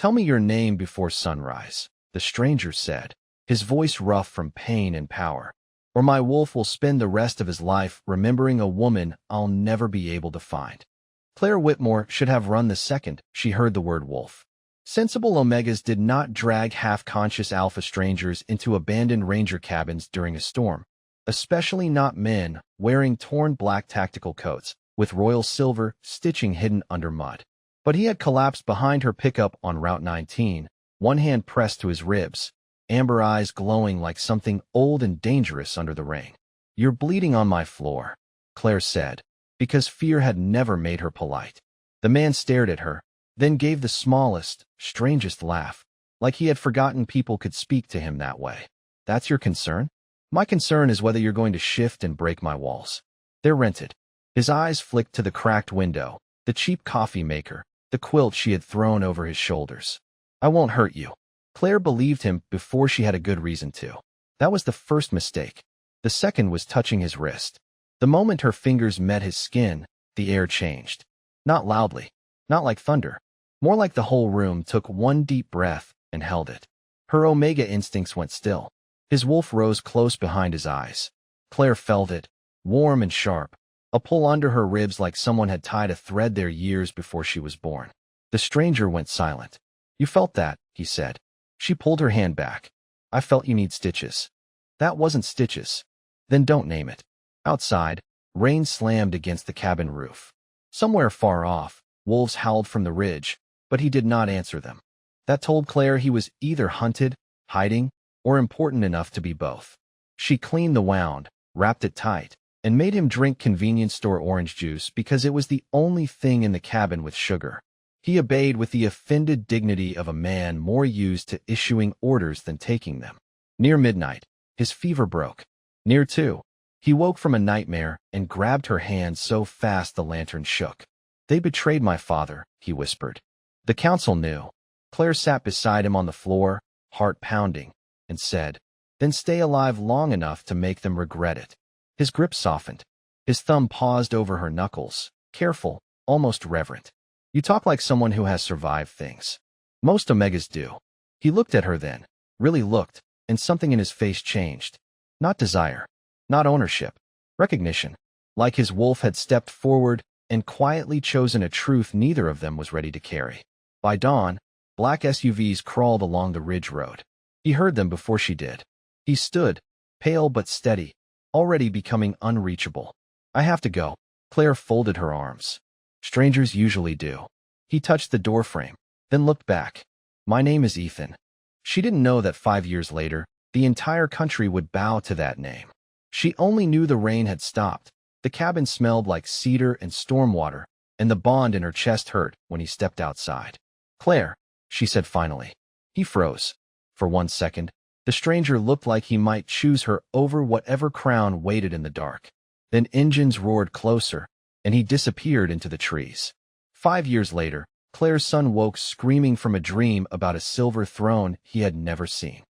"Tell me your name before sunrise," the stranger said, his voice rough from pain and power, "or my wolf will spend the rest of his life remembering a woman I'll never be able to find." Claire Whitmore should have run the second she heard the word wolf. Sensible Omegas did not drag half-conscious alpha strangers into abandoned ranger cabins during a storm, especially not men wearing torn black tactical coats with royal silver stitching hidden under mud. But he had collapsed behind her pickup on Route 19, one hand pressed to his ribs, amber eyes glowing like something old and dangerous under the rain. "You're bleeding on my floor," Claire said, because fear had never made her polite. The man stared at her, then gave the smallest, strangest laugh, like he had forgotten people could speak to him that way. "That's your concern? My concern is whether you're going to shift and break my walls. They're rented." His eyes flicked to the cracked window, the cheap coffee maker, the quilt she had thrown over his shoulders. "I won't hurt you." Claire believed him before she had a good reason to. That was the first mistake. The second was touching his wrist. The moment her fingers met his skin, the air changed. Not loudly, not like thunder. More like the whole room took one deep breath and held it. Her Omega instincts went still. His wolf rose close behind his eyes. Claire felt it, warm and sharp, a pull under her ribs like someone had tied a thread there years before she was born. The stranger went silent. "You felt that," he said. She pulled her hand back. "I felt you need stitches." "That wasn't stitches." "Then don't name it." Outside, rain slammed against the cabin roof. Somewhere far off, wolves howled from the ridge, but he did not answer them. That told Claire he was either hunted, hiding, or important enough to be both. She cleaned the wound, wrapped it tight, and made him drink convenience store orange juice because it was the only thing in the cabin with sugar. He obeyed with the offended dignity of a man more used to issuing orders than taking them. Near midnight, his fever broke. Near 2, he woke from a nightmare and grabbed her hand so fast the lantern shook. "They betrayed my father," he whispered. The council knew. Claire sat beside him on the floor, heart pounding, and said, "Then stay alive long enough to make them regret it." His grip softened. His thumb paused over her knuckles, careful, almost reverent. "You talk like someone who has survived things." "Most Omegas do." He looked at her then, really looked, and something in his face changed. Not desire, not ownership, recognition. Like his wolf had stepped forward and quietly chosen a truth neither of them was ready to carry. By dawn, black SUVs crawled along the ridge road. He heard them before she did. He stood, pale but steady, already becoming unreachable. "I have to go." Claire folded her arms. Strangers usually do. He touched the doorframe, then looked back. "My name is Ethan." She didn't know that 5 years later, the entire country would bow to that name. She only knew the rain had stopped. The cabin smelled like cedar and stormwater, and the bond in her chest hurt when he stepped outside. "Claire," she said finally. He froze. For 1 second, the stranger looked like he might choose her over whatever crown waited in the dark. Then engines roared closer, and he disappeared into the trees. 5 years later, Claire's son woke screaming from a dream about a silver throne he had never seen.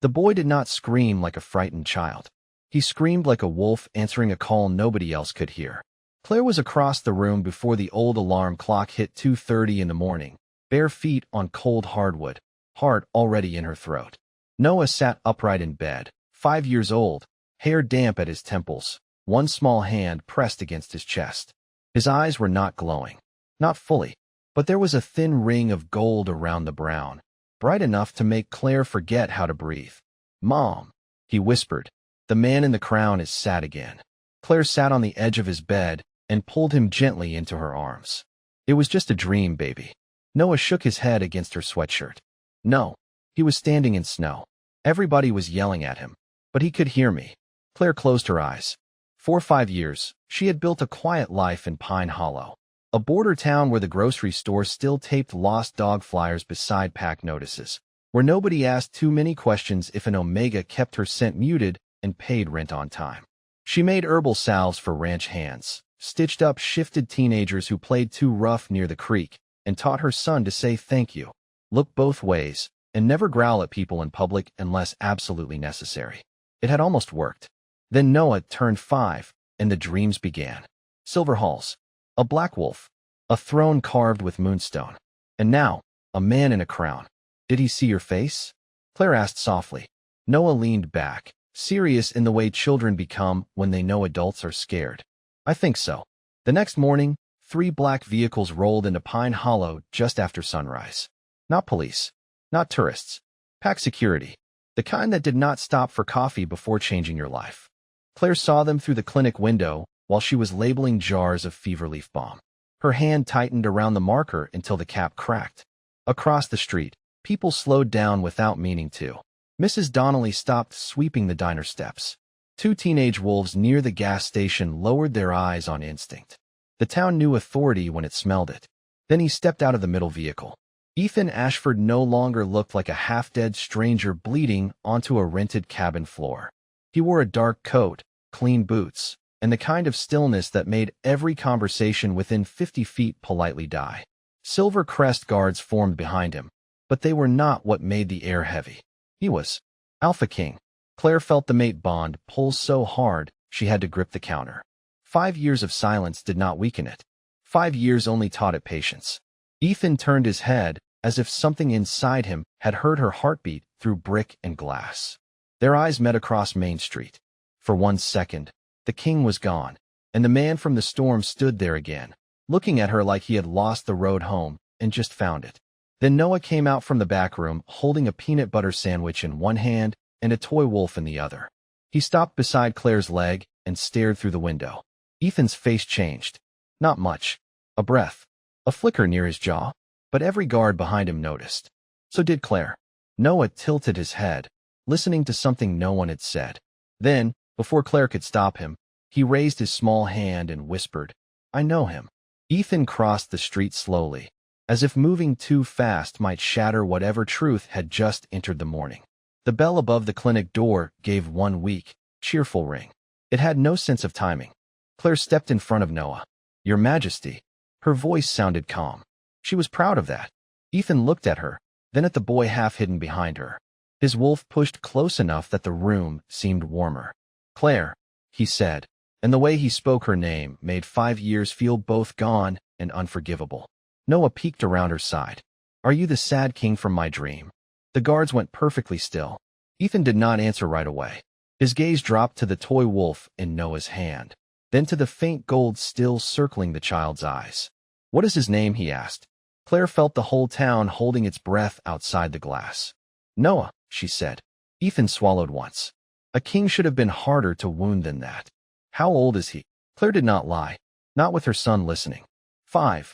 The boy did not scream like a frightened child. He screamed like a wolf answering a call nobody else could hear. Claire was across the room before the old alarm clock hit 2:30 in the morning, bare feet on cold hardwood, heart already in her throat. Noah sat upright in bed, 5 years old, hair damp at his temples, one small hand pressed against his chest. His eyes were not glowing, not fully, but there was a thin ring of gold around the brown, bright enough to make Claire forget how to breathe. "Mom," he whispered. "The man in the crown is sad again." Claire sat on the edge of his bed and pulled him gently into her arms. "It was just a dream, baby." Noah shook his head against her sweatshirt. "No." He was standing in snow. Everybody was yelling at him, but he could hear me. Claire closed her eyes. For 5 years, she had built a quiet life in Pine Hollow, a border town where the grocery store still taped lost dog flyers beside pack notices, where nobody asked too many questions if an Omega kept her scent muted and paid rent on time. She made herbal salves for ranch hands, stitched up shifted teenagers who played too rough near the creek, and taught her son to say thank you, look both ways, and never growl at people in public unless absolutely necessary. It had almost worked. Then Noah turned 5, and the dreams began. Silver halls, a black wolf, a throne carved with moonstone. And now, A man in a crown. Did he see your face? Claire asked softly. Noah leaned back, serious in the way children become when they know adults are scared. I think so. The next morning, 3 black vehicles rolled into Pine Hollow just after sunrise. Not police. Not tourists. Packed security. The kind that did not stop for coffee before changing your life. Claire saw them through the clinic window while she was labeling jars of fever leaf balm. Her hand tightened around the marker until the cap cracked. Across the street, people slowed down without meaning to. Mrs. Donnelly stopped sweeping the diner steps. 2 teenage wolves near the gas station lowered their eyes on instinct. The town knew authority when it smelled it. Then he stepped out of the middle vehicle. Ethan Ashford no longer looked like a half-dead stranger bleeding onto a rented cabin floor. He wore a dark coat, clean boots, and the kind of stillness that made every conversation within 50 feet politely die. Silver Crest guards formed behind him, but they were not what made the air heavy. He was Alpha King. Claire felt the mate bond pull so hard she had to grip the counter. 5 years of silence did not weaken it. 5 years only taught it patience. Ethan turned his head as if something inside him had heard her heartbeat through brick and glass. Their eyes met across Main Street. For 1 second, the king was gone, and the man from the storm stood there again, looking at her like he had lost the road home and just found it. Then Noah came out from the back room holding a peanut butter sandwich in one hand and a toy wolf in the other. He stopped beside Claire's leg and stared through the window. Ethan's face changed. Not much. A breath. A flicker near his jaw. But every guard behind him noticed. So did Claire. Noah tilted his head, listening to something no one had said. Then, before Claire could stop him, he raised his small hand and whispered, I know him. Ethan crossed the street slowly, as if moving too fast might shatter whatever truth had just entered the morning. The bell above the clinic door gave one weak, cheerful ring. It had no sense of timing. Claire stepped in front of Noah. Your Majesty. Her voice sounded calm. She was proud of that. Ethan looked at her, then at the boy half hidden behind her. His wolf pushed close enough that the room seemed warmer. Claire, he said, and the way he spoke her name made 5 years feel both gone and unforgivable. Noah peeked around her side. Are you the sad king from my dream? The guards went perfectly still. Ethan did not answer right away. His gaze dropped to the toy wolf in Noah's hand, then to the faint gold still circling the child's eyes. What is his name? He asked. Claire felt the whole town holding its breath outside the glass. Noah, she said. Ethan swallowed once. A king should have been harder to wound than that. How old is he? Claire did not lie, not with her son listening. 5.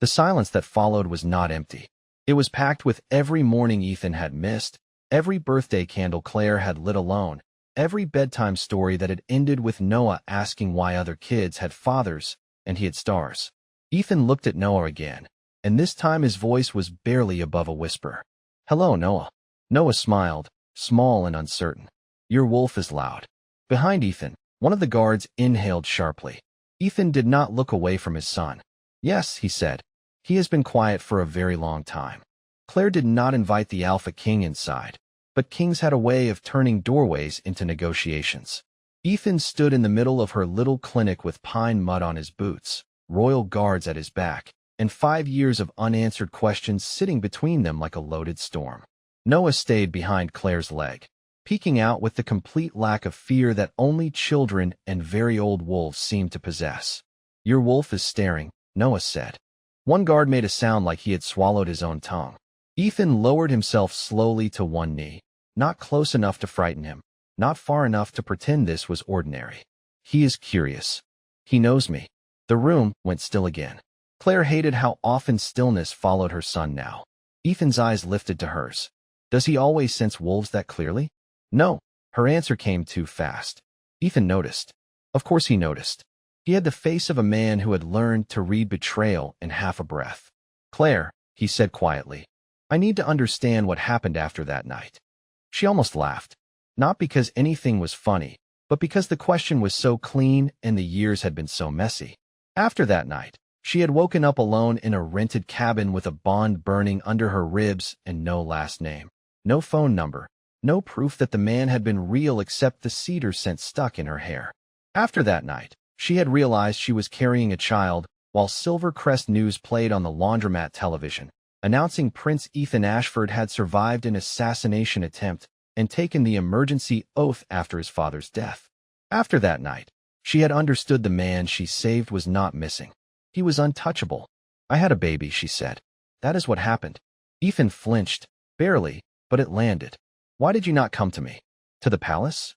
The silence that followed was not empty. It was packed with every morning Ethan had missed, every birthday candle Claire had lit alone, every bedtime story that had ended with Noah asking why other kids had fathers and he had stars. Ethan looked at Noah again, and this time his voice was barely above a whisper. Hello, Noah. Noah smiled, small and uncertain. Your wolf is loud. Behind Ethan, one of the guards inhaled sharply. Ethan did not look away from his son. Yes, he said. He has been quiet for a very long time. Claire did not invite the Alpha King inside, but kings had a way of turning doorways into negotiations. Ethan stood in the middle of her little clinic with pine mud on his boots, royal guards at his back, and 5 years of unanswered questions sitting between them like a loaded storm. Noah stayed behind Claire's leg, peeking out with the complete lack of fear that only children and very old wolves seem to possess. Your wolf is staring, Noah said. One guard made a sound like he had swallowed his own tongue. Ethan lowered himself slowly to one knee, not close enough to frighten him, not far enough to pretend this was ordinary. He is curious. He knows me. The room went still again. Claire hated how often stillness followed her son now. Ethan's eyes lifted to hers. Does he always sense wolves that clearly? No. Her answer came too fast. Ethan noticed. Of course he noticed. He had the face of a man who had learned to read betrayal in half a breath. Claire, he said quietly, I need to understand what happened after that night. She almost laughed. Not because anything was funny, but because the question was so clean and the years had been so messy. After that night, she had woken up alone in a rented cabin with a bond burning under her ribs and no last name, no phone number, no proof that the man had been real except the cedar scent stuck in her hair. After that night, she had realized she was carrying a child while Silver Crest News played on the laundromat television, announcing Prince Ethan Ashford had survived an assassination attempt and taken the emergency oath after his father's death. After that night, she had understood the man she saved was not missing. He was untouchable. "I had a baby," she said. "That is what happened." Ethan flinched, barely, but it landed. "Why did you not come to me?" "To the palace?"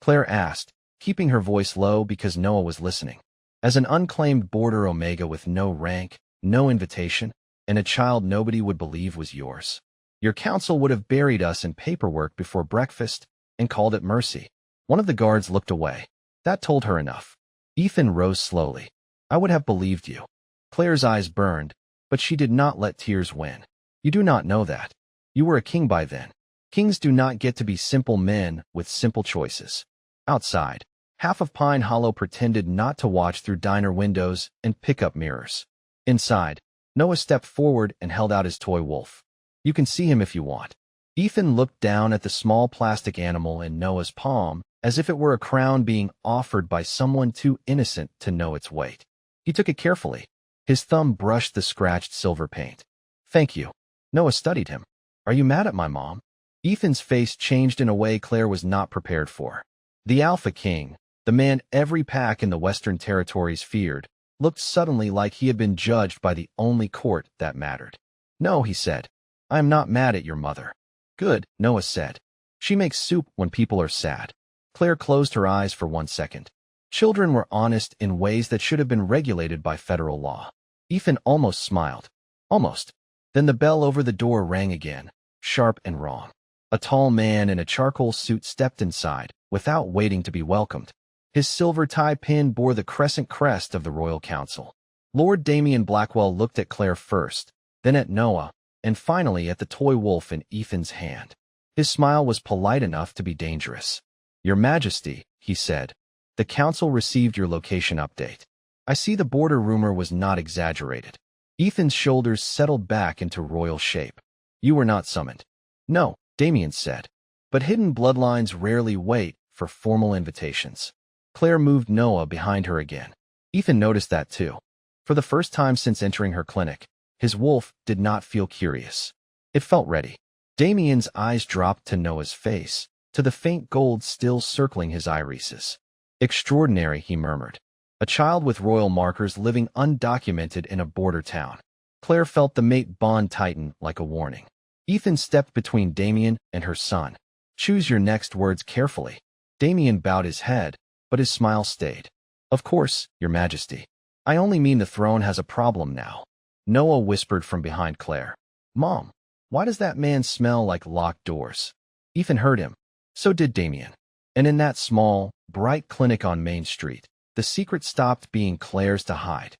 Claire asked, keeping her voice low because Noah was listening. "As an unclaimed border Omega with no rank, no invitation, and a child nobody would believe was yours. Your council would have buried us in paperwork before breakfast and called it mercy." One of the guards looked away. That told her enough. Ethan rose slowly. "I would have believed you." Claire's eyes burned, but she did not let tears win. "You do not know that. You were a king by then. Kings do not get to be simple men with simple choices." Outside, half of Pine Hollow pretended not to watch through diner windows and pickup mirrors. Inside, Noah stepped forward and held out his toy wolf. "You can see him if you want." Ethan looked down at the small plastic animal in Noah's palm as if it were a crown being offered by someone too innocent to know its weight. He took it carefully. His thumb brushed the scratched silver paint. "Thank you." Noah studied him. "Are you mad at my mom?" Ethan's face changed in a way Claire was not prepared for. The Alpha King, the man every pack in the Western Territories feared, looked suddenly like he had been judged by the only court that mattered. "No," he said. "I am not mad at your mother." "Good," Noah said. "She makes soup when people are sad." Claire closed her eyes for 1 second. Children were honest in ways that should have been regulated by federal law. Ethan almost smiled. Almost. Then the bell over the door rang again, sharp and wrong. A tall man in a charcoal suit stepped inside, without waiting to be welcomed. His silver tie pin bore the crescent crest of the Royal Council. Lord Damien Blackwell looked at Claire first, then at Noah, and finally at the toy wolf in Ethan's hand. His smile was polite enough to be dangerous. "Your Majesty," he said, "the council received your location update. I see the border rumor was not exaggerated." Ethan's shoulders settled back into royal shape. "You were not summoned." "No," Damien said, "but hidden bloodlines rarely wait for formal invitations." Claire moved Noah behind her again. Ethan noticed that too. For the first time since entering her clinic, his wolf did not feel curious. It felt ready. Damien's eyes dropped to Noah's face, to the faint gold still circling his irises. "Extraordinary," he murmured. "A child with royal markers living undocumented in a border town." Claire felt the mate bond tighten like a warning. Ethan stepped between Damien and her son. "Choose your next words carefully." Damien bowed his head, but his smile stayed. "Of course, Your Majesty. I only mean the throne has a problem now." Noah whispered from behind Claire. "Mom, why does that man smell like locked doors?" Ethan heard him. So did Damien. And in that small, bright clinic on Main Street, the secret stopped being Claire's to hide.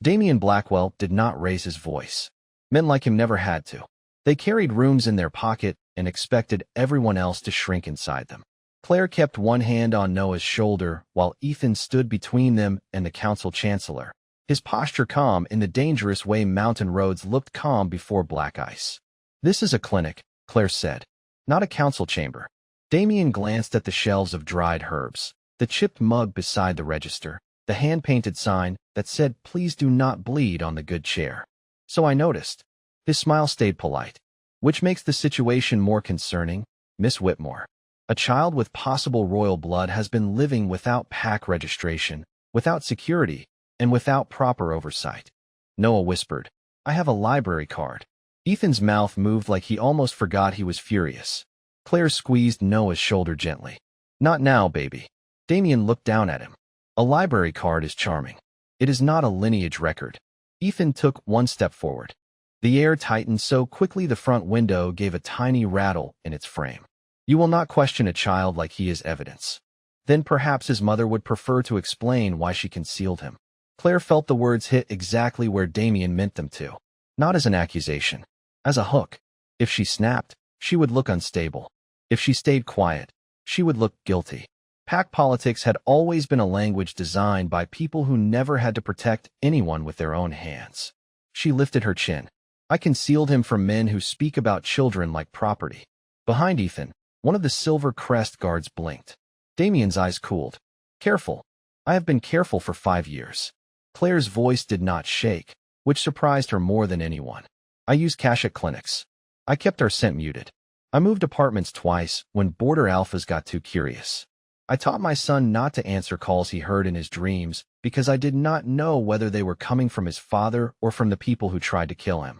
Damien Blackwell did not raise his voice. Men like him never had to. They carried rooms in their pocket and expected everyone else to shrink inside them. Claire kept one hand on Noah's shoulder while Ethan stood between them and the council chancellor, his posture calm in the dangerous way mountain roads looked calm before black ice. "This is a clinic," Claire said, "not a council chamber." Damien glanced at the shelves of dried herbs, the chipped mug beside the register, the hand-painted sign that said, "Please do not bleed," on the good chair. "So I noticed." His smile stayed polite. "Which makes the situation more concerning, Miss Whitmore. A child with possible royal blood has been living without pack registration, without security, and without proper oversight." Noah whispered, "I have a library card." Ethan's mouth moved like he almost forgot he was furious. Claire squeezed Noah's shoulder gently. "Not now, baby." Damien looked down at him. "A library card is charming. It is not a lineage record." Ethan took one step forward. The air tightened so quickly the front window gave a tiny rattle in its frame. "You will not question a child like he is evidence." Then perhaps his mother would prefer to explain why she concealed him. Claire felt the words hit exactly where Damien meant them to. Not as an accusation. As a hook. If she snapped, she would look unstable. If she stayed quiet, she would look guilty. Pack politics had always been a language designed by people who never had to protect anyone with their own hands. She lifted her chin. "I concealed him from men who speak about children like property." Behind Ethan, one of the silver crest guards blinked. Damien's eyes cooled. "Careful. I have been careful for 5 years." Claire's voice did not shake, which surprised her more than anyone. I use cash at clinics. I kept our scent muted. I moved apartments twice when border alphas got too curious. I taught my son not to answer calls he heard in his dreams because I did not know whether they were coming from his father or from the people who tried to kill him.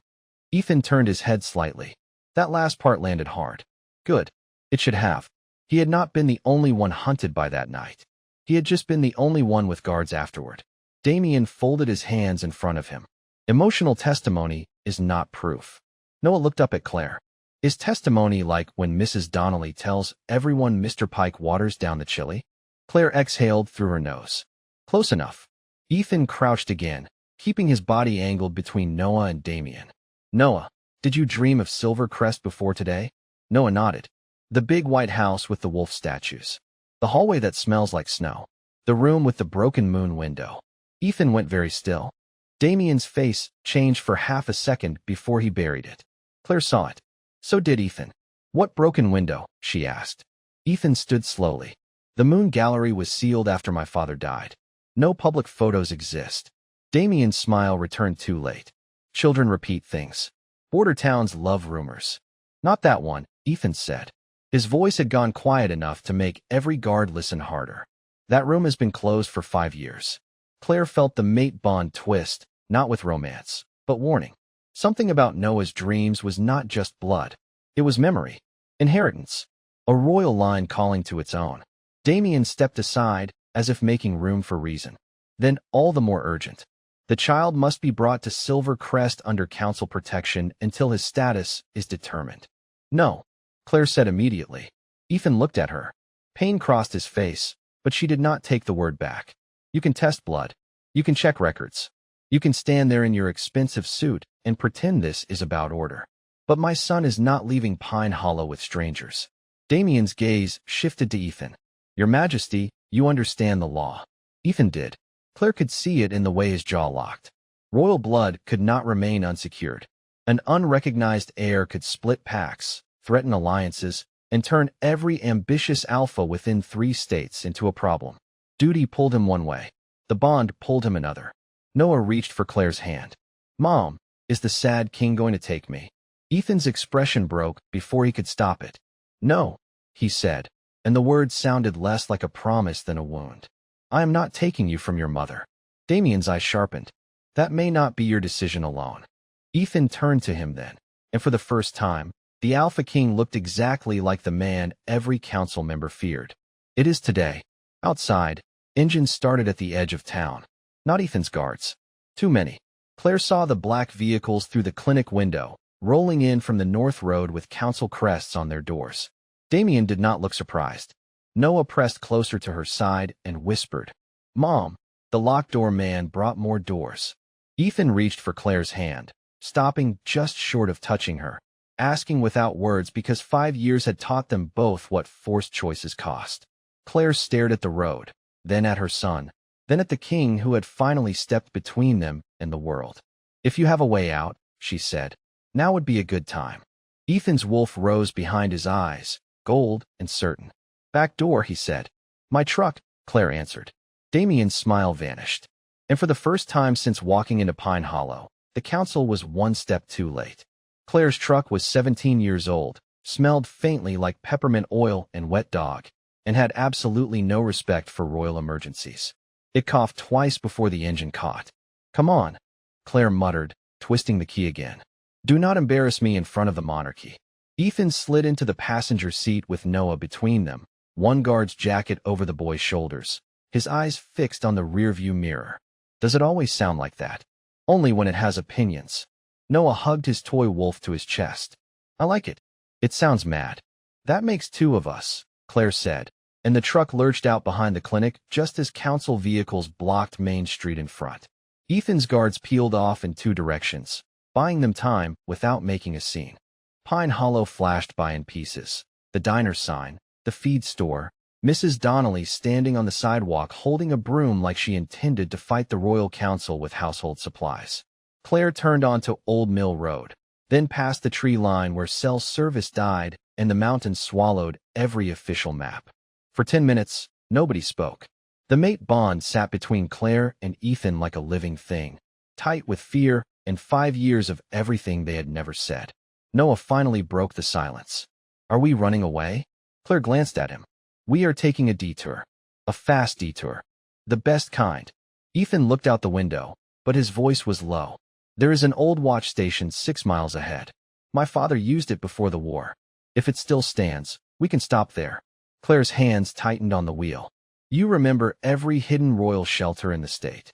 Ethan turned his head slightly. That last part landed hard. Good. It should have. He had not been the only one hunted by that night. He had just been the only one with guards afterward. Damien folded his hands in front of him. Emotional testimony is not proof. Noah looked up at Claire. Is testimony like when Mrs. Donnelly tells everyone Mr. Pike waters down the chili? Claire exhaled through her nose. Close enough. Ethan crouched again, keeping his body angled between Noah and Damien. Noah, did you dream of Silvercrest before today? Noah nodded. The big white house with the wolf statues. The hallway that smells like snow. The room with the broken moon window. Ethan went very still. Damien's face changed for half a second before he buried it. Claire saw it. So did Ethan. What broken window? She asked. Ethan stood slowly. The moon gallery was sealed after my father died. No public photos exist. Damien's smile returned too late. Children repeat things. Border towns love rumors. Not that one, Ethan said. His voice had gone quiet enough to make every guard listen harder. That room has been closed for 5 years. Claire felt the mate bond twist, not with romance, but warning. Something about Noah's dreams was not just blood. It was memory. Inheritance. A royal line calling to its own. Damien stepped aside, as if making room for reason. Then, all the more urgent. The child must be brought to Silvercrest under council protection until his status is determined. No, Claire said immediately. Ethan looked at her. Pain crossed his face, but she did not take the word back. You can test blood. You can check records. You can stand there in your expensive suit and pretend this is about order. But my son is not leaving Pine Hollow with strangers. Damien's gaze shifted to Ethan. Your Majesty, you understand the law. Ethan did. Claire could see it in the way his jaw locked. Royal blood could not remain unsecured. An unrecognized heir could split pacts, threaten alliances, and turn every ambitious alpha within 3 states into a problem. Duty pulled him one way. The bond pulled him another. Noah reached for Claire's hand. Mom, is the sad king going to take me? Ethan's expression broke before he could stop it. No, he said, and the words sounded less like a promise than a wound. I am not taking you from your mother. Damien's eyes sharpened. That may not be your decision alone. Ethan turned to him then, and for the first time, the Alpha King looked exactly like the man every council member feared. It is today. Outside, engines started at the edge of town. Not Ethan's guards. Too many. Claire saw the black vehicles through the clinic window, rolling in from the north road with council crests on their doors. Damien did not look surprised. Noah pressed closer to her side and whispered, Mom, the locked door man brought more doors. Ethan reached for Claire's hand, stopping just short of touching her, asking without words because 5 years had taught them both what forced choices cost. Claire stared at the road, then at her son, then at the king who had finally stepped between them and the world. If you have a way out, she said, now would be a good time. Ethan's wolf rose behind his eyes, gold and certain. Back door, he said. My truck, Claire answered. Damien's smile vanished. And for the first time since walking into Pine Hollow, the council was one step too late. Claire's truck was 17 years old, smelled faintly like peppermint oil and wet dog, and had absolutely no respect for royal emergencies. It coughed twice before the engine caught. Come on, Claire muttered, twisting the key again. Do not embarrass me in front of the monarchy. Ethan slid into the passenger seat with Noah between them, one guard's jacket over the boy's shoulders, his eyes fixed on the rearview mirror. Does it always sound like that? Only when it has opinions. Noah hugged his toy wolf to his chest. I like it. It sounds mad. That makes 2 of us, Claire said, and the truck lurched out behind the clinic just as council vehicles blocked Main Street in front. Ethan's guards peeled off in 2 directions, buying them time without making a scene. Pine Hollow flashed by in pieces. The diner sign, the feed store, Mrs. Donnelly standing on the sidewalk holding a broom like she intended to fight the Royal Council with household supplies. Claire turned onto Old Mill Road, then past the tree line where cell service died and the mountains swallowed every official map. For 10 minutes, nobody spoke. The mate bond sat between Claire and Ethan like a living thing, tight with fear, and 5 years of everything they had never said. Noah finally broke the silence. Are we running away? Claire glanced at him. We are taking a detour. A fast detour. The best kind. Ethan looked out the window, but his voice was low. There is an old watch station 6 miles ahead. My father used it before the war. If it still stands, we can stop there. Claire's hands tightened on the wheel. You remember every hidden royal shelter in the state.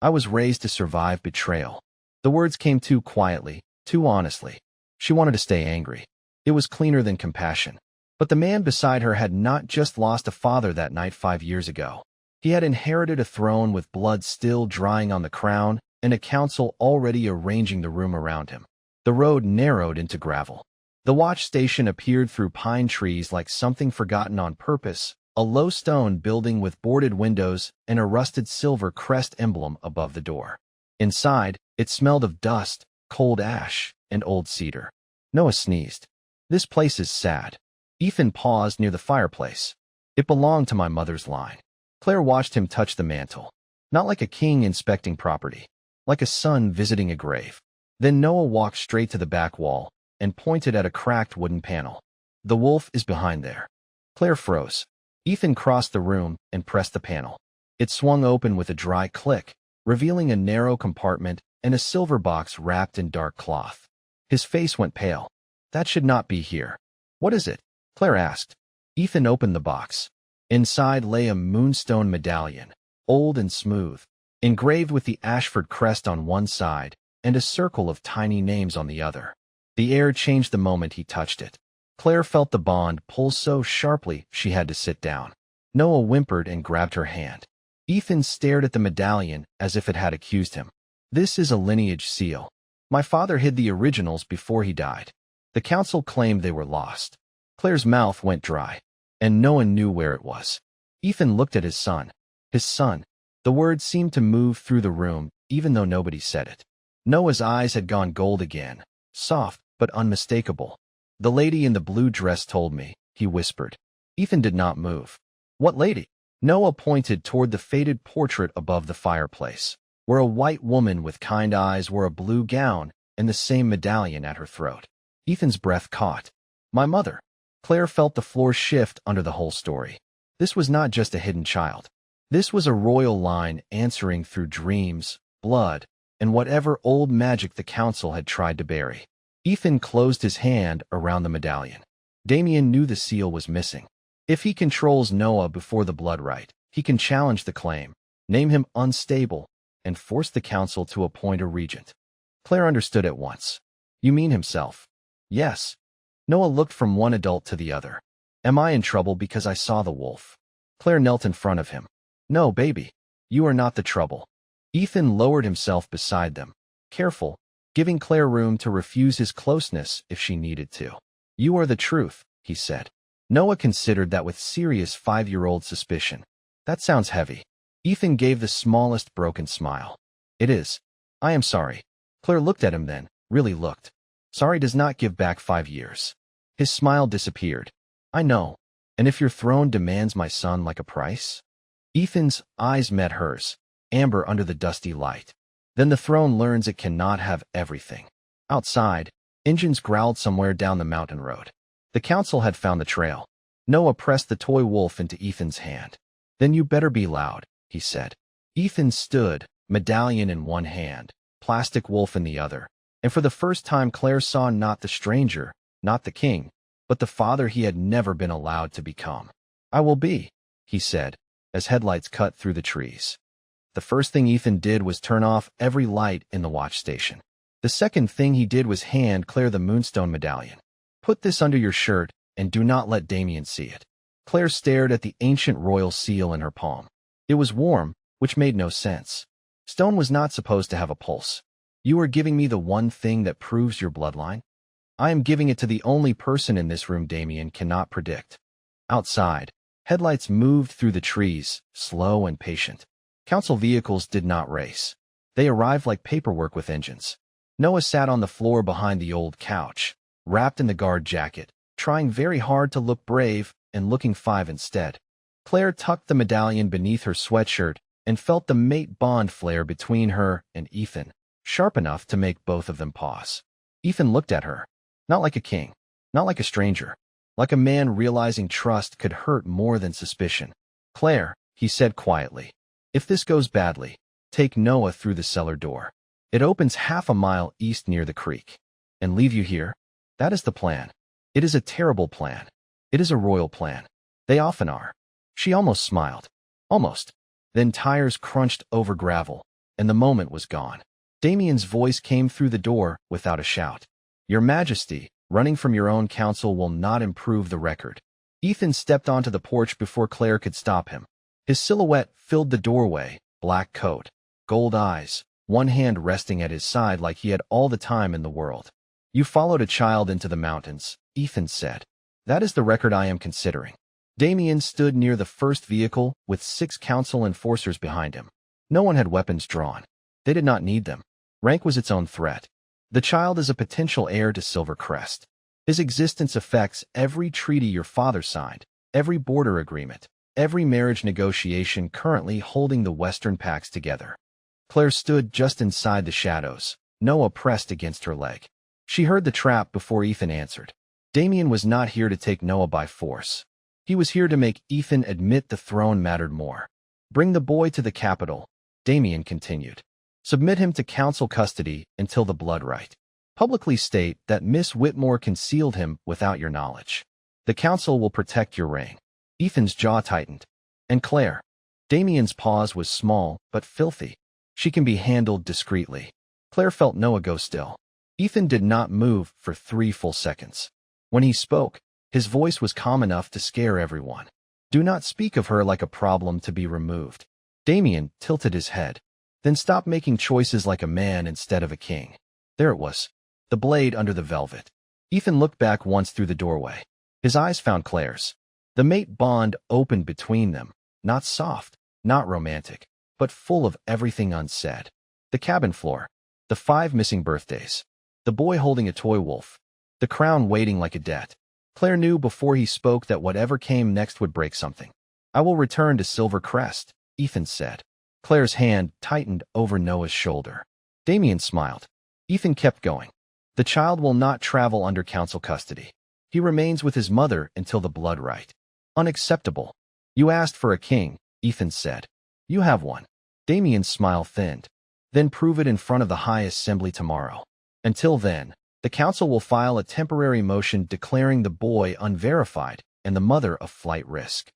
I was raised to survive betrayal. The words came too quietly, too honestly. She wanted to stay angry. It was cleaner than compassion. But the man beside her had not just lost a father that night 5 years ago. He had inherited a throne with blood still drying on the crown and a council already arranging the room around him. The road narrowed into gravel. The watch station appeared through pine trees like something forgotten on purpose, a low stone building with boarded windows and a rusted silver crest emblem above the door. Inside, it smelled of dust, cold ash, and old cedar. Noah sneezed. This place is sad. Ethan paused near the fireplace. It belonged to my mother's line. Claire watched him touch the mantle. Not like a king inspecting property, like a son visiting a grave. Then Noah walked straight to the back wall and pointed at a cracked wooden panel. The wolf is behind there. Claire froze. Ethan crossed the room and pressed the panel. It swung open with a dry click, revealing a narrow compartment and a silver box wrapped in dark cloth. His face went pale. That should not be here. What is it? Claire asked. Ethan opened the box. Inside lay a moonstone medallion, old and smooth, engraved with the Ashford crest on one side and a circle of tiny names on the other. The air changed the moment he touched it. Claire felt the bond pull so sharply she had to sit down. Noah whimpered and grabbed her hand. Ethan stared at the medallion as if it had accused him. This is a lineage seal. My father hid the originals before he died. The council claimed they were lost. Claire's mouth went dry, and no one knew where it was. Ethan looked at his son. His son. The word seemed to move through the room, even though nobody said it. Noah's eyes had gone gold again, soft but unmistakable. The lady in the blue dress told me, he whispered. Ethan did not move. What lady? Noah pointed toward the faded portrait above the fireplace, where a white woman with kind eyes wore a blue gown and the same medallion at her throat. Ethan's breath caught. My mother. Claire felt the floor shift under the whole story. This was not just a hidden child. This was a royal line answering through dreams, blood, and whatever old magic the council had tried to bury. Ethan closed his hand around the medallion. Damien knew the seal was missing. If he controls Noah before the blood rite, he can challenge the claim, name him unstable, and force the council to appoint a regent. Claire understood at once. You mean himself? Yes. Noah looked from one adult to the other. Am I in trouble because I saw the wolf? Claire knelt in front of him. No, baby. You are not the trouble. Ethan lowered himself beside them, careful, giving Claire room to refuse his closeness if she needed to. You are the truth, he said. Noah considered that with serious 5-year-old suspicion. That sounds heavy. Ethan gave the smallest broken smile. It is. I am sorry. Claire looked at him then, really looked. Sorry does not give back 5 years. His smile disappeared. I know. And if your throne demands my son like a price? Ethan's eyes met hers, amber under the dusty light. Then the throne learns it cannot have everything. Outside, engines growled somewhere down the mountain road. The council had found the trail. Noah pressed the toy wolf into Ethan's hand. Then you better be loud, he said. Ethan stood, medallion in one hand, plastic wolf in the other, and for the first time Claire saw not the stranger, not the king, but the father he had never been allowed to become. I will be, he said, as headlights cut through the trees. The first thing Ethan did was turn off every light in the watch station. The second thing he did was hand Claire the moonstone medallion. Put this under your shirt and do not let Damien see it. Claire stared at the ancient royal seal in her palm. It was warm, which made no sense. Stone was not supposed to have a pulse. You are giving me the one thing that proves your bloodline? I am giving it to the only person in this room Damien cannot predict. Outside, headlights moved through the trees, slow and patient. Council vehicles did not race. They arrived like paperwork with engines. Noah sat on the floor behind the old couch, wrapped in the guard jacket, trying very hard to look brave and looking 5 instead. Claire tucked the medallion beneath her sweatshirt and felt the mate bond flare between her and Ethan. sharp enough to make both of them pause. Ethan looked at her, not like a king, not like a stranger, like a man realizing trust could hurt more than suspicion. Claire, he said quietly, if this goes badly, take Noah through the cellar door. It opens half a mile east near the creek. And leave you here? That is the plan. It is a terrible plan. It is a royal plan. They often are. She almost smiled. Almost. Then tires crunched over gravel, and the moment was gone. Damien's voice came through the door without a shout. Your Majesty, running from your own counsel will not improve the record. Ethan stepped onto the porch before Claire could stop him. His silhouette filled the doorway, black coat, gold eyes, one hand resting at his side like he had all the time in the world. You followed a child into the mountains, Ethan said. That is the record I am considering. Damien stood near the first vehicle with 6 council enforcers behind him. No one had weapons drawn. They did not need them. Rank was its own threat. The child is a potential heir to Silvercrest. His existence affects every treaty your father signed, every border agreement, every marriage negotiation currently holding the Western Pacts together. Claire stood just inside the shadows, Noah pressed against her leg. She heard the trap before Ethan answered. Damien was not here to take Noah by force. He was here to make Ethan admit the throne mattered more. Bring the boy to the capital, Damien continued. Submit him to council custody until the blood right. Publicly state that Miss Whitmore concealed him without your knowledge. The council will protect your ring. Ethan's jaw tightened. And Claire. Damien's pause was small but filthy. She can be handled discreetly. Claire felt Noah go still. Ethan did not move for 3 full seconds. When he spoke, his voice was calm enough to scare everyone. Do not speak of her like a problem to be removed. Damien tilted his head. Then stop making choices like a man instead of a king. There it was. The blade under the velvet. Ethan looked back once through the doorway. His eyes found Claire's. The mate bond opened between them, not soft, not romantic, but full of everything unsaid. The cabin floor. The 5 missing birthdays. The boy holding a toy wolf. The crown waiting like a debt. Claire knew before he spoke that whatever came next would break something. I will return to Silvercrest, Ethan said. Claire's hand tightened over Noah's shoulder. Damien smiled. Ethan kept going. The child will not travel under council custody. He remains with his mother until the blood right. Unacceptable. You asked for a king, Ethan said. You have one. Damien's smile thinned. Then prove it in front of the High Assembly tomorrow. Until then, the council will file a temporary motion declaring the boy unverified and the mother a flight risk.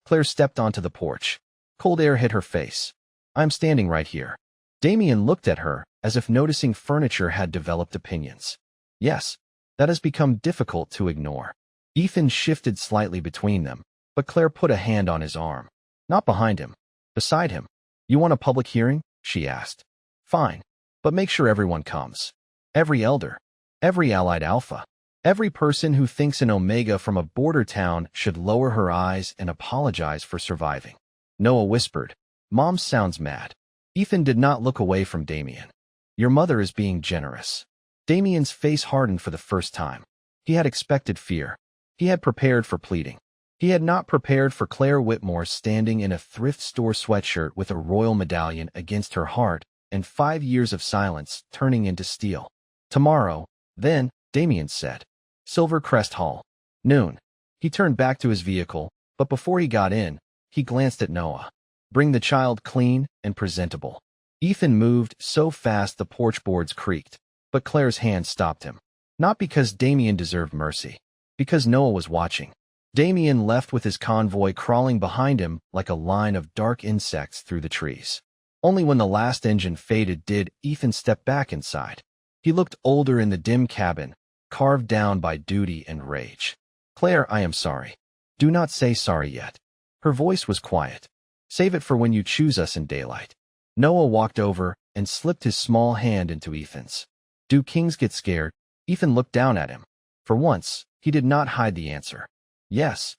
Claire stepped onto the porch. Cold air hit her face. I'm standing right here. Damien looked at her as if noticing furniture had developed opinions. Yes, that has become difficult to ignore. Ethan shifted slightly between them, but Claire put a hand on his arm. Not behind him. Beside him. You want a public hearing? She asked. Fine, but make sure everyone comes. Every elder. Every allied alpha. Every person who thinks an omega from a border town should lower her eyes and apologize for surviving. Noah whispered. Mom sounds mad. Ethan did not look away from Damien. Your mother is being generous. Damien's face hardened for the first time. He had expected fear. He had prepared for pleading. He had not prepared for Claire Whitmore standing in a thrift store sweatshirt with a royal medallion against her heart and 5 years of silence turning into steel. Tomorrow, then, Damien said. Silvercrest Hall. Noon. He turned back to his vehicle, but before he got in, he glanced at Noah. Bring the child clean and presentable. Ethan moved so fast the porch boards creaked, but Claire's hand stopped him. Not because Damien deserved mercy, because Noah was watching. Damien left with his convoy crawling behind him like a line of dark insects through the trees. Only when the last engine faded did Ethan step back inside. He looked older in the dim cabin, carved down by duty and rage. Claire, I am sorry. Do not say sorry yet. Her voice was quiet. Save it for when you choose us in daylight. Noah walked over and slipped his small hand into Ethan's. Do kings get scared? Ethan looked down at him. For once, he did not hide the answer. Yes.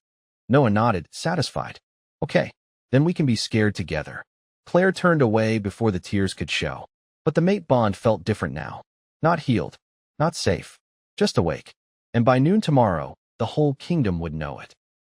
Noah nodded, satisfied. Okay, then we can be scared together. Claire turned away before the tears could show. But the mate bond felt different now. Not healed, not safe, just awake. And by noon tomorrow, the whole kingdom would know it.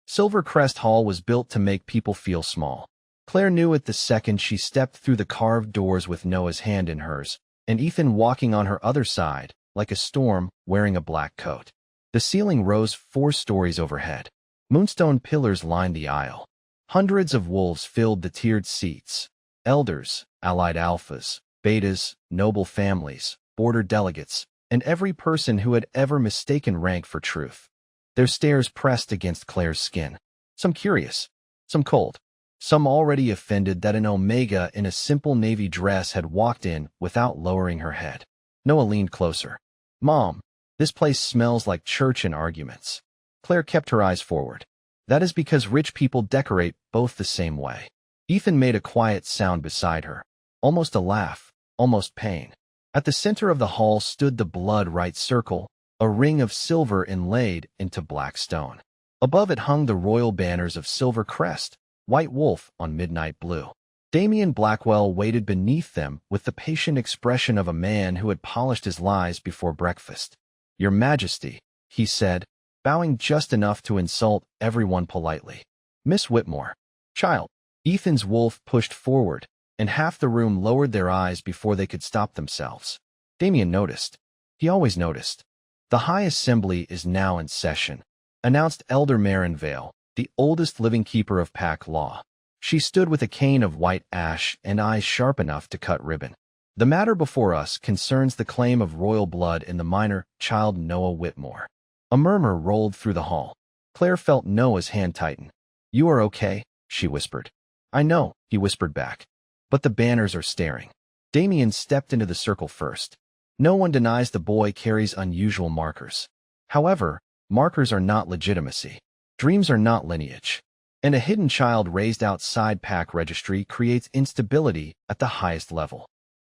Silvercrest Hall was built to make people feel small. Claire knew it the second she stepped through the carved doors with Noah's hand in hers, and Ethan walking on her other side, like a storm, wearing a black coat. The ceiling rose 4 stories overhead. Moonstone pillars lined the aisle. Hundreds of wolves filled the tiered seats. Elders, allied alphas, betas, noble families, border delegates, and every person who had ever mistaken rank for truth. Their stares pressed against Claire's skin. Some curious, some cold, some already offended that an Omega in a simple navy dress had walked in without lowering her head. Noah leaned closer. "Mom, this place smells like church and arguments." Claire kept her eyes forward. "That is because rich people decorate both the same way." Ethan made a quiet sound beside her. Almost a laugh, almost pain. At the center of the hall stood the blood-right circle, a ring of silver inlaid into black stone. Above it hung the royal banners of silver crest, white wolf on midnight blue. Damien Blackwell waited beneath them with the patient expression of a man who had polished his lies before breakfast. "Your Majesty," he said, bowing just enough to insult everyone politely. "Miss Whitmore." "Child." Ethan's wolf pushed forward, and half the room lowered their eyes before they could stop themselves. Damien noticed. He always noticed. "The High Assembly is now in session," announced Elder Marin Vale, the oldest living keeper of pack law. She stood with a cane of white ash and eyes sharp enough to cut ribbon. "The matter before us concerns the claim of royal blood in the minor child Noah Whitmore." A murmur rolled through the hall. Claire felt Noah's hand tighten. "You are okay," she whispered. "I know," he whispered back. "But the banners are staring." Damien stepped into the circle first. No one denies the boy carries unusual markers. However, markers are not legitimacy. Dreams are not lineage. And a hidden child raised outside pack registry creates instability at the highest level.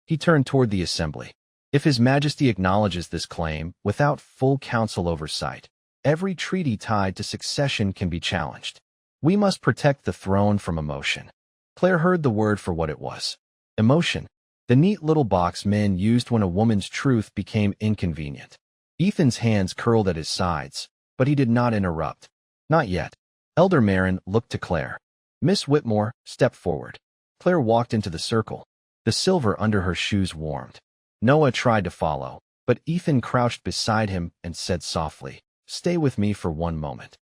He turned toward the assembly. "If His Majesty acknowledges this claim without full council oversight, every treaty tied to succession can be challenged. We must protect the throne from emotion." Claire heard the word for what it was. Emotion. The neat little box men used when a woman's truth became inconvenient. Ethan's hands curled at his sides, but he did not interrupt. Not yet. Elder Marin looked to Claire. "Miss Whitmore, step forward." Claire walked into the circle. The silver under her shoes warmed. Noah tried to follow, but Ethan crouched beside him and said softly, "Stay with me for one moment."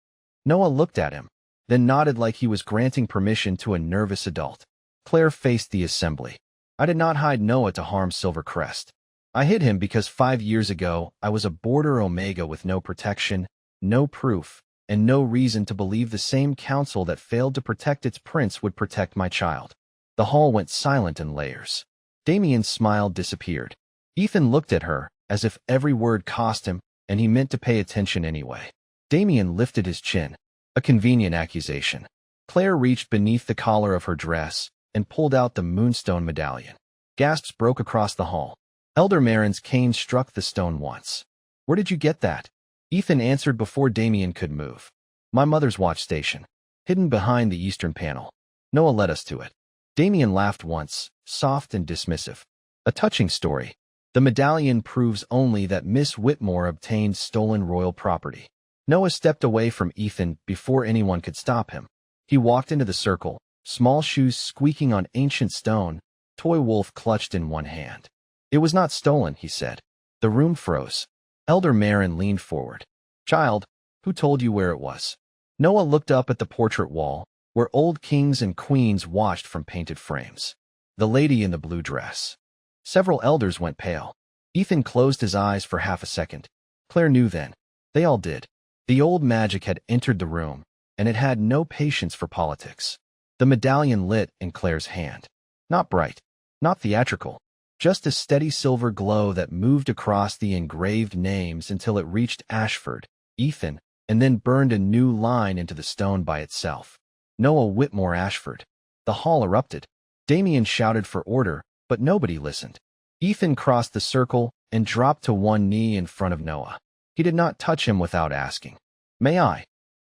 Noah looked at him, then nodded like he was granting permission to a nervous adult. Claire faced the assembly. "I did not hide Noah to harm Silvercrest. I hid him because 5 years ago I was a border Omega with no protection, no proof, and no reason to believe the same council that failed to protect its prince would protect my child." The hall went silent in layers. Damien's smile disappeared. Ethan looked at her, as if every word cost him, and he meant to pay attention anyway. Damien lifted his chin. A convenient accusation. Claire reached beneath the collar of her dress and pulled out the moonstone medallion. Gasps broke across the hall. Elder Marin's cane struck the stone once. "Where did you get that?" Ethan answered before Damien could move. "My mother's watch station, hidden behind the eastern panel. Noah led us to it." Damien laughed once, soft and dismissive. "A touching story. The medallion proves only that Miss Whitmore obtained stolen royal property." Noah stepped away from Ethan before anyone could stop him. He walked into the circle, small shoes squeaking on ancient stone, toy wolf clutched in one hand. "It was not stolen," he said. The room froze. Elder Marin leaned forward. "Child, who told you where it was?" Noah looked up at the portrait wall, where old kings and queens watched from painted frames. "The lady in the blue dress." Several elders went pale. Ethan closed his eyes for half a second. Claire knew then. They all did. The old magic had entered the room, and it had no patience for politics. The medallion lit in Claire's hand. Not bright, not theatrical, just a steady silver glow that moved across the engraved names until it reached Ashford, Ethan, and then burned a new line into the stone by itself. Noah Whitmore Ashford. The hall erupted. Damien shouted for order, but nobody listened. Ethan crossed the circle and dropped to one knee in front of Noah. He did not touch him without asking. "May I?"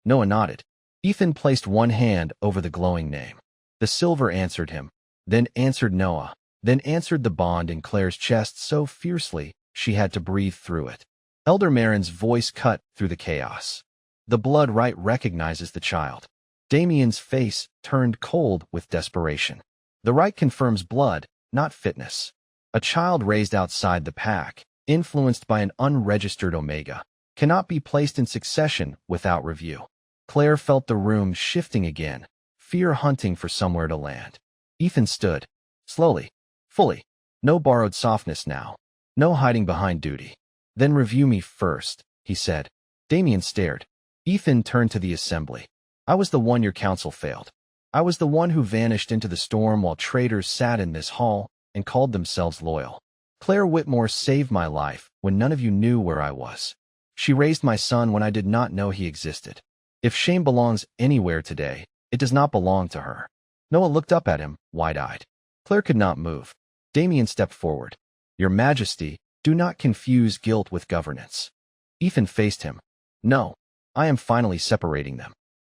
Noah nodded. Ethan placed one hand over the glowing name. The silver answered him, then answered Noah, then answered the bond in Claire's chest so fiercely she had to breathe through it. Elder Marin's voice cut through the chaos. "The blood right recognizes the child." Damien's face turned cold with desperation. "The right confirms blood, not fitness." A child raised outside the pack, influenced by an unregistered omega, cannot be placed in succession without review. Claire felt the room shifting again, fear hunting for somewhere to land. Ethan stood, slowly, fully. No borrowed softness now. No hiding behind duty. Then review me first, he said. Damien stared. Ethan turned to the assembly. I was the one your counsel failed. I was the one who vanished into the storm while traitors sat in this hall and called themselves loyal. Claire Whitmore saved my life when none of you knew where I was. She raised my son when I did not know he existed. If shame belongs anywhere today, it does not belong to her. Noah looked up at him, wide-eyed. Claire could not move. Damien stepped forward. Your Majesty, do not confuse guilt with governance. Ethan faced him. No, I am finally separating them.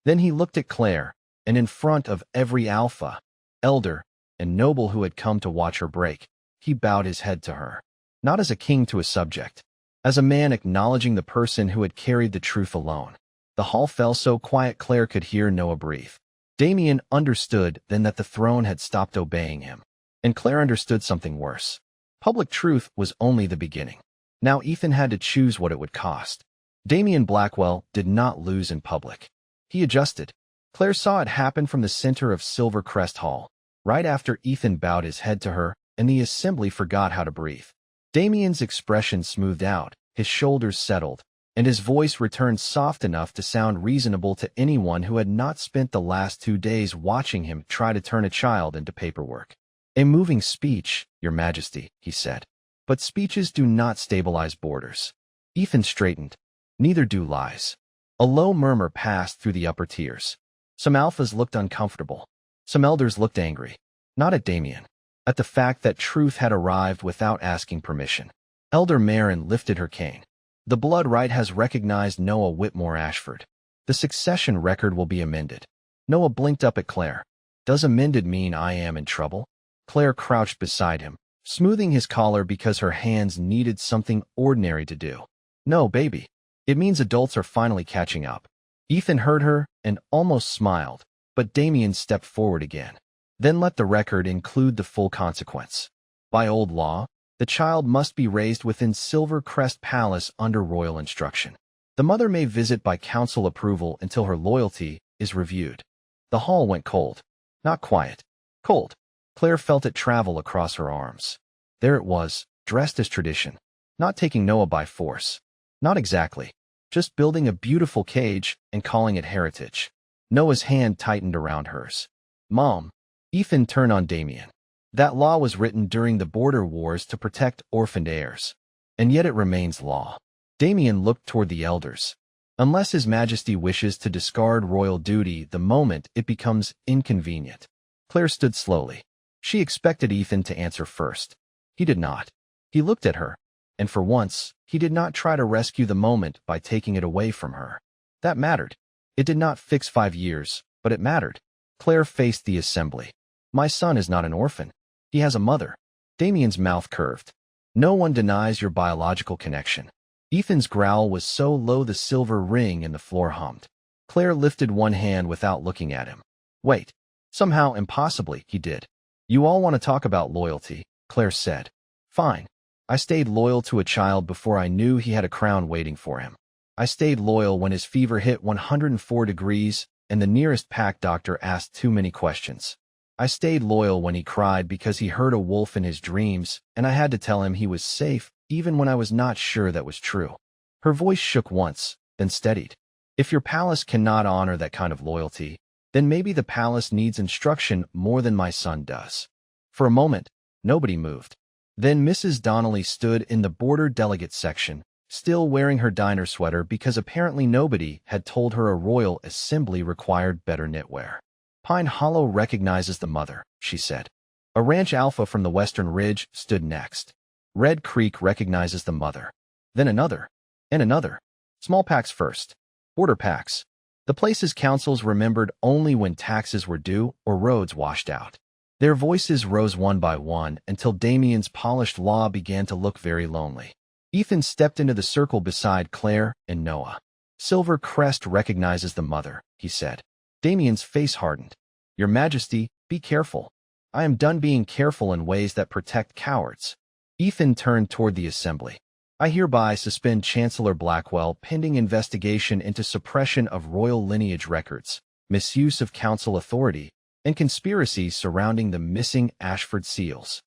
Then he looked at Claire, and in front of every alpha, elder, and noble who had come to watch her break, he bowed his head to her. Not as a king to a subject, as a man acknowledging the person who had carried the truth alone. The hall fell so quiet Claire could hear Noah breathe. Damien understood then that the throne had stopped obeying him. And Claire understood something worse. Public truth was only the beginning. Now Ethan had to choose what it would cost. Damien Blackwell did not lose in public. He adjusted. Claire saw it happen from the center of Silvercrest Hall, right after Ethan bowed his head to her, and the assembly forgot how to breathe. Damien's expression smoothed out, his shoulders settled, and his voice returned soft enough to sound reasonable to anyone who had not spent the last 2 days watching him try to turn a child into paperwork. A moving speech, Your Majesty, he said. But speeches do not stabilize borders. Ethan straightened. Neither do lies. A low murmur passed through the upper tiers. Some alphas looked uncomfortable. Some elders looked angry. Not at Damien. At the fact that truth had arrived without asking permission. Elder Marin lifted her cane. The blood right has recognized Noah Whitmore Ashford. The succession record will be amended. Noah blinked up at Claire. Does amended mean I am in trouble? Claire crouched beside him, smoothing his collar because her hands needed something ordinary to do. No, baby. It means adults are finally catching up. Ethan heard her and almost smiled, but Damien stepped forward again. Then let the record include the full consequence. By old law, the child must be raised within Silvercrest Palace under royal instruction. The mother may visit by council approval until her loyalty is reviewed. The hall went cold. Not quiet. Cold. Claire felt it travel across her arms. There it was, dressed as tradition. Not taking Noah by force. Not exactly. Just building a beautiful cage and calling it heritage. Noah's hand tightened around hers. Mom. Ethan turned on Damien. That law was written during the border wars to protect orphaned heirs. And yet it remains law. Damien looked toward the elders. Unless His Majesty wishes to discard royal duty the moment it becomes inconvenient. Claire stood slowly. She expected Ethan to answer first. He did not. He looked at her, and for once, he did not try to rescue the moment by taking it away from her. That mattered. It did not fix 5 years, but it mattered. Claire faced the assembly. My son is not an orphan. He has a mother. Damien's mouth curved. No one denies your biological connection. Ethan's growl was so low the silver ring in the floor hummed. Claire lifted one hand without looking at him. Wait. Somehow, impossibly, he did. You all want to talk about loyalty, Claire said. Fine. I stayed loyal to a child before I knew he had a crown waiting for him. I stayed loyal when his fever hit 104 degrees and the nearest pack doctor asked too many questions. I stayed loyal when he cried because he heard a wolf in his dreams, and I had to tell him he was safe even when I was not sure that was true. Her voice shook once, then steadied. If your palace cannot honor that kind of loyalty, then maybe the palace needs instruction more than my son does. For a moment, nobody moved. Then Mrs. Donnelly stood in the border delegate section, still wearing her diner sweater because apparently nobody had told her a royal assembly required better knitwear. Pine Hollow recognizes the mother, she said. A ranch alpha from the Western Ridge stood next. Red Creek recognizes the mother. Then another. And another. Small packs first. Border packs. The place's councils remembered only when taxes were due or roads washed out. Their voices rose one by one until Damien's polished law began to look very lonely. Ethan stepped into the circle beside Claire and Noah. Silvercrest recognizes the mother, he said. Damien's face hardened. Your Majesty, be careful. I am done being careful in ways that protect cowards. Ethan turned toward the assembly. I hereby suspend Chancellor Blackwell pending investigation into suppression of royal lineage records, misuse of council authority, and conspiracy surrounding the missing Ashford seals.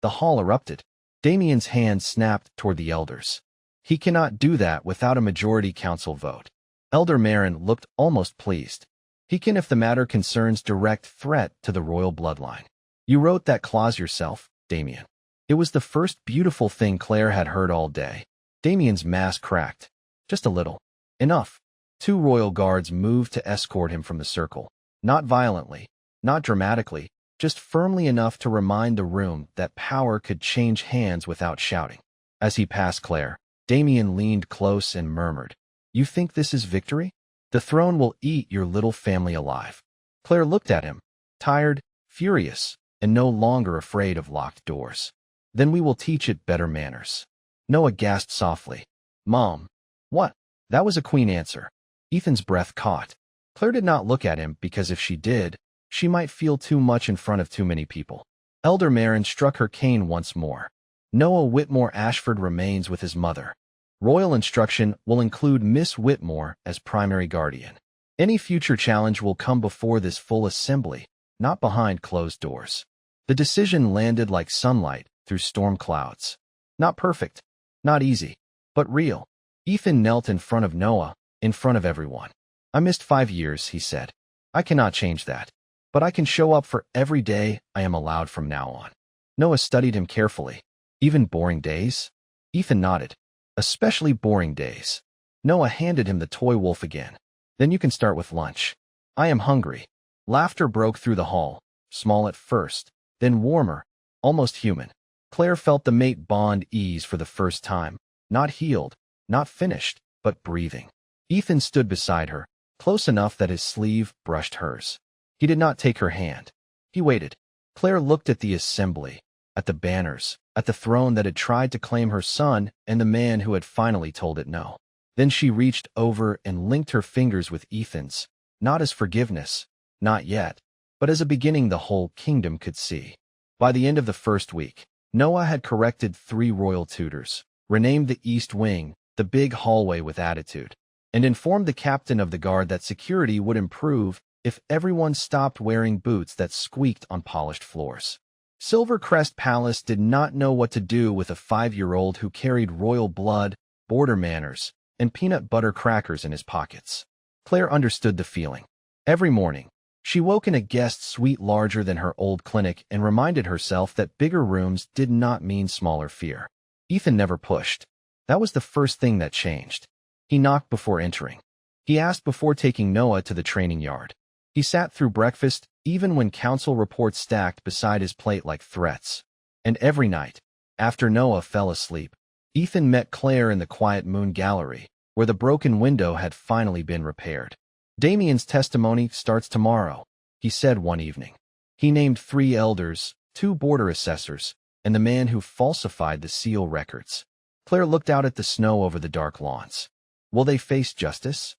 The hall erupted. Damien's hand snapped toward the elders. He cannot do that without a majority council vote. Elder Marin looked almost pleased. He can if the matter concerns direct threat to the royal bloodline. You wrote that clause yourself, Damien. It was the first beautiful thing Claire had heard all day. Damien's mask cracked. Just a little. Enough. 2 royal guards moved to escort him from the circle. Not violently, not dramatically, just firmly enough to remind the room that power could change hands without shouting. As he passed Claire, Damien leaned close and murmured, "You think this is victory? The throne will eat your little family alive." Claire looked at him, tired, furious, and no longer afraid of locked doors. "Then we will teach it better manners." Noah gasped softly. "Mom." "What?" That was a queen answer. Ethan's breath caught. Claire did not look at him because if she did, she might feel too much in front of too many people. Elder Marin struck her cane once more. Noah Whitmore Ashford remains with his mother. Royal instruction will include Miss Whitmore as primary guardian. Any future challenge will come before this full assembly, not behind closed doors. The decision landed like sunlight through storm clouds. Not perfect, not easy, but real. Ethan knelt in front of Noah, in front of everyone. "I missed 5 years," he said. "I cannot change that. But I can show up for every day I am allowed from now on." Noah studied him carefully. "Even boring days?" Ethan nodded. "Especially boring days." Noah handed him the toy wolf again. "Then you can start with lunch. I am hungry." Laughter broke through the hall, small at first, then warmer, almost human. Claire felt the mate bond ease for the first time, not healed, not finished, but breathing. Ethan stood beside her, close enough that his sleeve brushed hers. He did not take her hand. He waited. Claire looked at the assembly, at the banners, at the throne that had tried to claim her son and the man who had finally told it no. Then she reached over and linked her fingers with Ethan's, not as forgiveness, not yet, but as a beginning the whole kingdom could see. By the end of the first week, Noah had corrected 3 royal tutors, renamed the East Wing, the big hallway with attitude, and informed the captain of the guard that security would improve if everyone stopped wearing boots that squeaked on polished floors. Silvercrest Palace did not know what to do with a 5-year-old who carried royal blood, border manners, and peanut butter crackers in his pockets. Claire understood the feeling. Every morning, she woke in a guest suite larger than her old clinic and reminded herself that bigger rooms did not mean smaller fear. Ethan never pushed. That was the first thing that changed. He knocked before entering. He asked before taking Noah to the training yard. He sat through breakfast, even when council reports stacked beside his plate like threats. And every night, after Noah fell asleep, Ethan met Claire in the quiet moon gallery, where the broken window had finally been repaired. "Damien's testimony starts tomorrow," he said one evening. He named 3 elders, 2 border assessors, and the man who falsified the seal records. Claire looked out at the snow over the dark lawns. "Will they face justice?"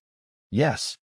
"Yes."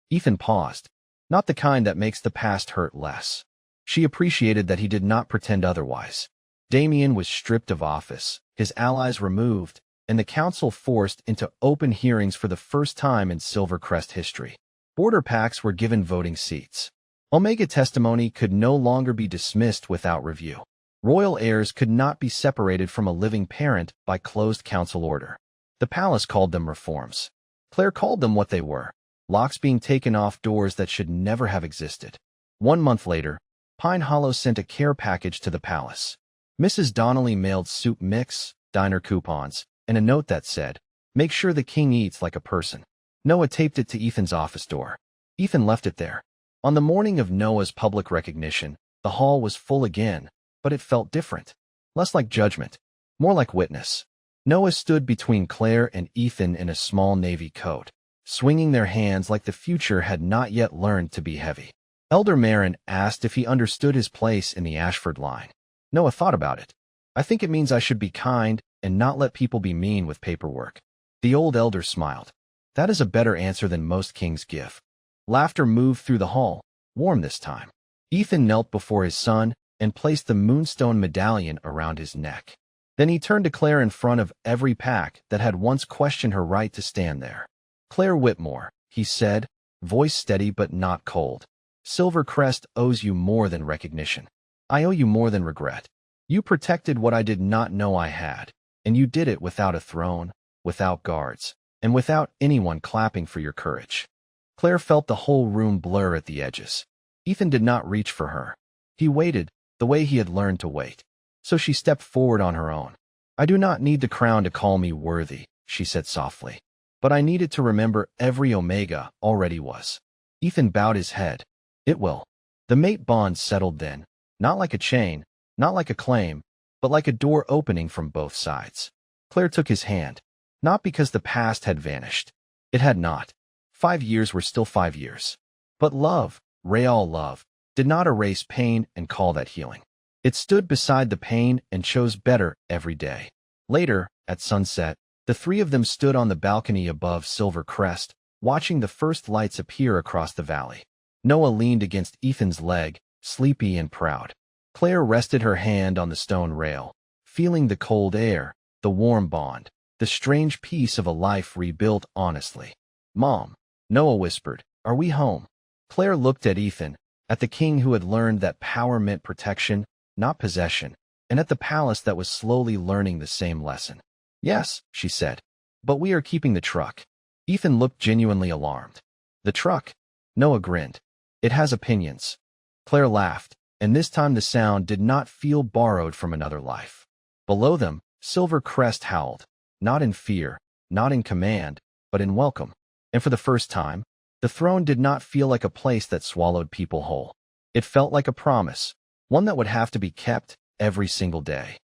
Ethan paused. Not the kind that makes the past hurt less. She appreciated that he did not pretend otherwise. Damien was stripped of office, his allies removed, and the council forced into open hearings for the first time in Silvercrest history. Border packs were given voting seats. Omega testimony could no longer be dismissed without review. Royal heirs could not be separated from a living parent by closed council order. The palace called them reforms. Claire called them what they were, locks being taken off doors that should never have existed. 1 month later, Pine Hollow sent a care package to the palace. Mrs. Donnelly mailed soup mix, diner coupons, and a note that said, "Make sure the king eats like a person." Noah taped it to Ethan's office door. Ethan left it there. On the morning of Noah's public recognition, the hall was full again, but it felt different. Less like judgment, more like witness. Noah stood between Claire and Ethan in a small navy coat, swinging their hands like the future had not yet learned to be heavy. Elder Marin asked if he understood his place in the Ashford line. Noah thought about it. "I think it means I should be kind and not let people be mean with paperwork." The old elder smiled. "That is a better answer than most kings give." Laughter moved through the hall, warm this time. Ethan knelt before his son and placed the moonstone medallion around his neck. Then he turned to Claire in front of every pack that had once questioned her right to stand there. "Claire Whitmore," he said, voice steady but not cold. "Silvercrest owes you more than recognition. I owe you more than regret. You protected what I did not know I had, and you did it without a throne, without guards, and without anyone clapping for your courage." Claire felt the whole room blur at the edges. Ethan did not reach for her. He waited, the way he had learned to wait. So she stepped forward on her own. "I do not need the crown to call me worthy," she said softly. "But I needed to remember every Omega already was." Ethan bowed his head. "It will." The mate bond settled then, not like a chain, not like a claim, but like a door opening from both sides. Claire took his hand, not because the past had vanished. It had not. 5 years were still 5 years. But love, real love, did not erase pain and call that healing. It stood beside the pain and chose better every day. Later, at sunset, the three of them stood on the balcony above Silver Crest, watching the first lights appear across the valley. Noah leaned against Ethan's leg, sleepy and proud. Claire rested her hand on the stone rail, feeling the cold air, the warm bond, the strange peace of a life rebuilt honestly. "Mom," Noah whispered, "are we home?" Claire looked at Ethan, at the king who had learned that power meant protection, not possession, and at the palace that was slowly learning the same lesson. "Yes," she said, "but we are keeping the truck." Ethan looked genuinely alarmed. "The truck?" Noah grinned. "It has opinions." Claire laughed, and this time the sound did not feel borrowed from another life. Below them, Silver Crest howled, not in fear, not in command, but in welcome. And for the first time, the throne did not feel like a place that swallowed people whole. It felt like a promise, one that would have to be kept every single day.